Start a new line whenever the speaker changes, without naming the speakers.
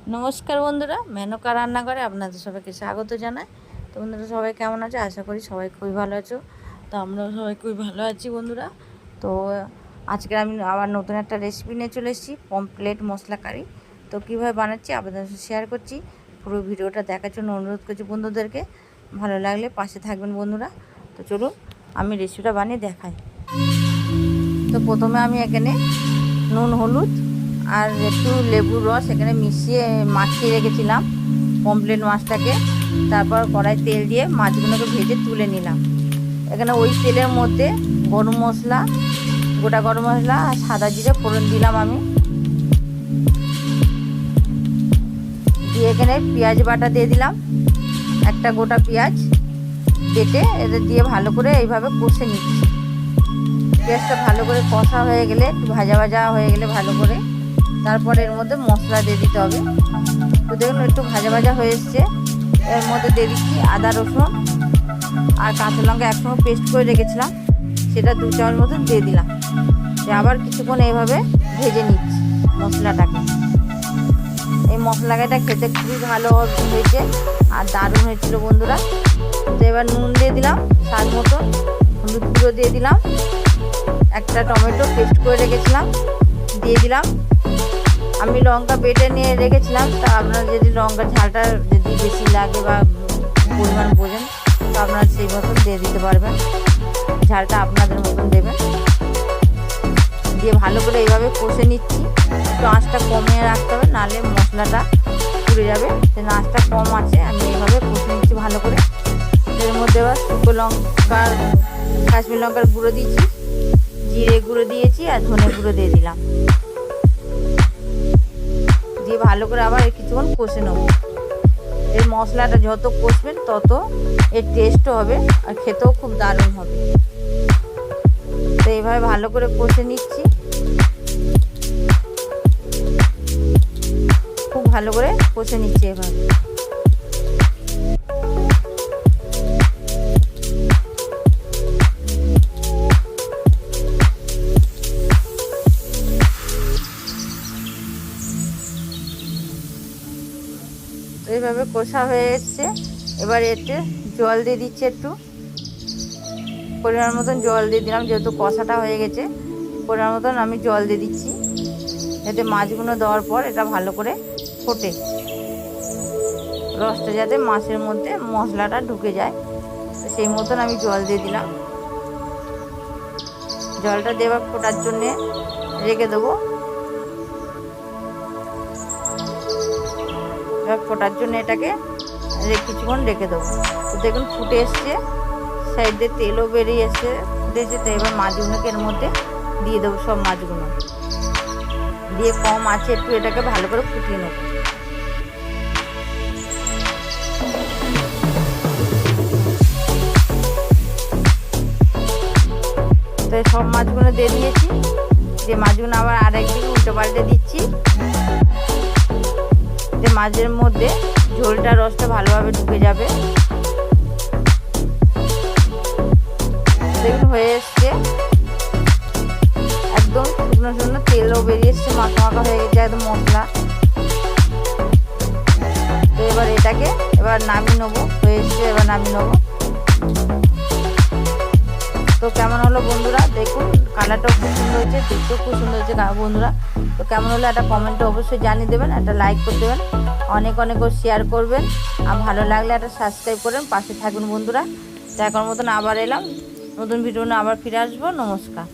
নমস্কার বন্ধুরা, মেনকা রান্নাঘরে আপনাদের সবাইকে স্বাগত জানাই। তো বন্ধুরা, সবাই কেমন আছে? আশা করি সবাই খুবই ভালো আছো। তো আমরাও সবাই খুবই ভালো আছি বন্ধুরা। তো আজকে আমি আবার নতুন একটা রেসিপি নিয়ে চলে এসেছি, পমফ্রেট মশলা কারি। তো কীভাবে বানাচ্ছি আপনাদের সাথে শেয়ার করছি। পুরো ভিডিওটা দেখার জন্য অনুরোধ করছি বন্ধুদেরকে। ভালো লাগলে পাশে থাকবেন বন্ধুরা। তো চলুন আমি রেসিপিটা বানিয়ে দেখাই। তো প্রথমে আমি এখানে নুন, হলুদ আর একটু লেবুর রস এখানে মিশিয়ে মাখিয়ে রেখেছিলাম পমফ্রেট মাছটাকে। তারপর কড়াই তেল দিয়ে মাছগুলোকে ভেজে তুলে নিলাম। এখানে ওই তেলের মধ্যে গরম মশলা, গোটা গরম মশলা আর সাদা জিরে ফোড়ন দিলাম আমি। দিয়ে এখানে পেঁয়াজ বাটা দিয়ে দিলাম, একটা গোটা পেঁয়াজ কেটে এদের দিয়ে ভালো করে এইভাবে কষে নিচ্ছি। পেঁয়াজটা ভালো করে কষা হয়ে গেলে, একটু ভাজা ভাজা হয়ে গেলে ভালো করে, তারপরে এর মধ্যে মশলা দিয়ে দিতে হবে। তো দেখুন একটু ভাজা ভাজা হয়ে এসছে। এর মধ্যে দিয়ে দিচ্ছি আদা, রসুন আর কাঁচা লঙ্কা একসঙ্গে পেস্ট করে রেখেছিলাম, সেটা 2 চামচ মতন দিয়ে দিলাম। আবার কিছুক্ষণ এইভাবে ভেজে নিচ্ছি মশলাটাকে। এই মশলাটা খেতে খুবই ভালো হয়েছে আর দারুণ হয়েছিল বন্ধুরা। তো এবার নুন দিয়ে দিলাম স্বাদ মতন, হলুদ গুঁড়ো দিয়ে দিলাম, একটা টমেটো পেস্ট করে রেখেছিলাম দিয়ে দিলাম। আমি লঙ্কা বেটে নিয়ে রেখেছিলাম, তা আপনারা যদি লঙ্কার ঝালটা যদি বেশি লাগে বা পরিমাণ বোঝেন তো আপনারা সেই মতন দিয়ে দিতে পারবেন, ঝালটা আপনাদের মতন দেবেন। দিয়ে ভালো করে এইভাবে কষে নিচ্ছি। একটু আঁচটা কমিয়ে রাখতে হবে, নাহলে মশলাটা পুড়ে যাবে। সেই আঁচটা কম আছে, আমি এইভাবে কষে নিচ্ছি ভালো করে। এর মধ্যে এবার শুকনো লঙ্কার, কাশ্মীর লঙ্কার গুঁড়ো দিচ্ছি, জিরে গুঁড়ো দিয়েছি আর ধনে গুঁড়ো দিয়ে দিলাম। দিয়ে ভালো করে আবার কিছুক্ষণ কষে নেব। এই মশলাটা যত কষবেন তত এর টেস্টও হবে আর খেতেও খুব দারুণ হবে। তো এইভাবে ভালো করে কষে নিচ্ছি, খুব ভালো করে কষে নিচ্ছি এভাবে। এইভাবে কষা হয়ে এসছে। এবার এতে জল দিয়ে দিচ্ছি, একটু পরিমাণ মতন জল দিয়ে দিলাম, যেহেতু কষাটা হয়ে গেছে পরিমাণ মতন আমি জল দিয়ে দিচ্ছি, যাতে মাছগুলো দেওয়ার পর এটা ভালো করে ফোটে, রসটা যাতে মাছের মধ্যে মশলাটা ঢুকে যায়। তো সেই মতন আমি জল দিয়ে দিলাম। জলটা দেওয়ার ফোটার জন্যে রেখে দেবো, ফোটার জন্য এটাকে কিছুক্ষণ রেখে দেবো। তো দেখুন ফুটে এসছে, সাইড দিয়ে তেলও বেরিয়ে এসছে, ফুটেছে। তো এবার মাছগুলোকে এর মধ্যে দিয়ে দেবো, সব মাছগুলো দিয়ে কম আছে একটু এটাকে ভালো করে ফুটিয়ে নেব। তো সব মাছগুলো দিয়ে দিয়েছি, যে মাছগুলো আবার আরেকদিকে উল্টো পাল্টে দিচ্ছি, যে মাছের মধ্যে ঝোলটা, রসটা ভালোভাবে ঢুকে যাবে। দেখুন হয়ে এসছে, একদম শুকনো শুকনো তেলও বেরিয়ে এসছে, মাখা মাখা হয়ে গেছে একদম মশলা। তো এবার এটাকে এবার নামিয়ে নেবো, হয়ে এসছে, এবার নামিয়ে নেবো। তো কেমন হলো বন্ধুরা? দেখুন কালারটাও খুব সুন্দর হয়েছে, দেখতেও খুব সুন্দর হয়েছে বন্ধুরা। তো কেমন হলো একটা কমেন্টে অবশ্যই জানিয়ে দেবেন, একটা লাইক করে দেবেন, অনেক অনেক শেয়ার করবেন, আর ভালো লাগলে একটা সাবস্ক্রাইব করবেন, পাশে থাকবেন বন্ধুরা। তো এখন মতন আবার এলাম নতুন ভিডিও নিয়ে, আবার ফিরে আসবো। নমস্কার।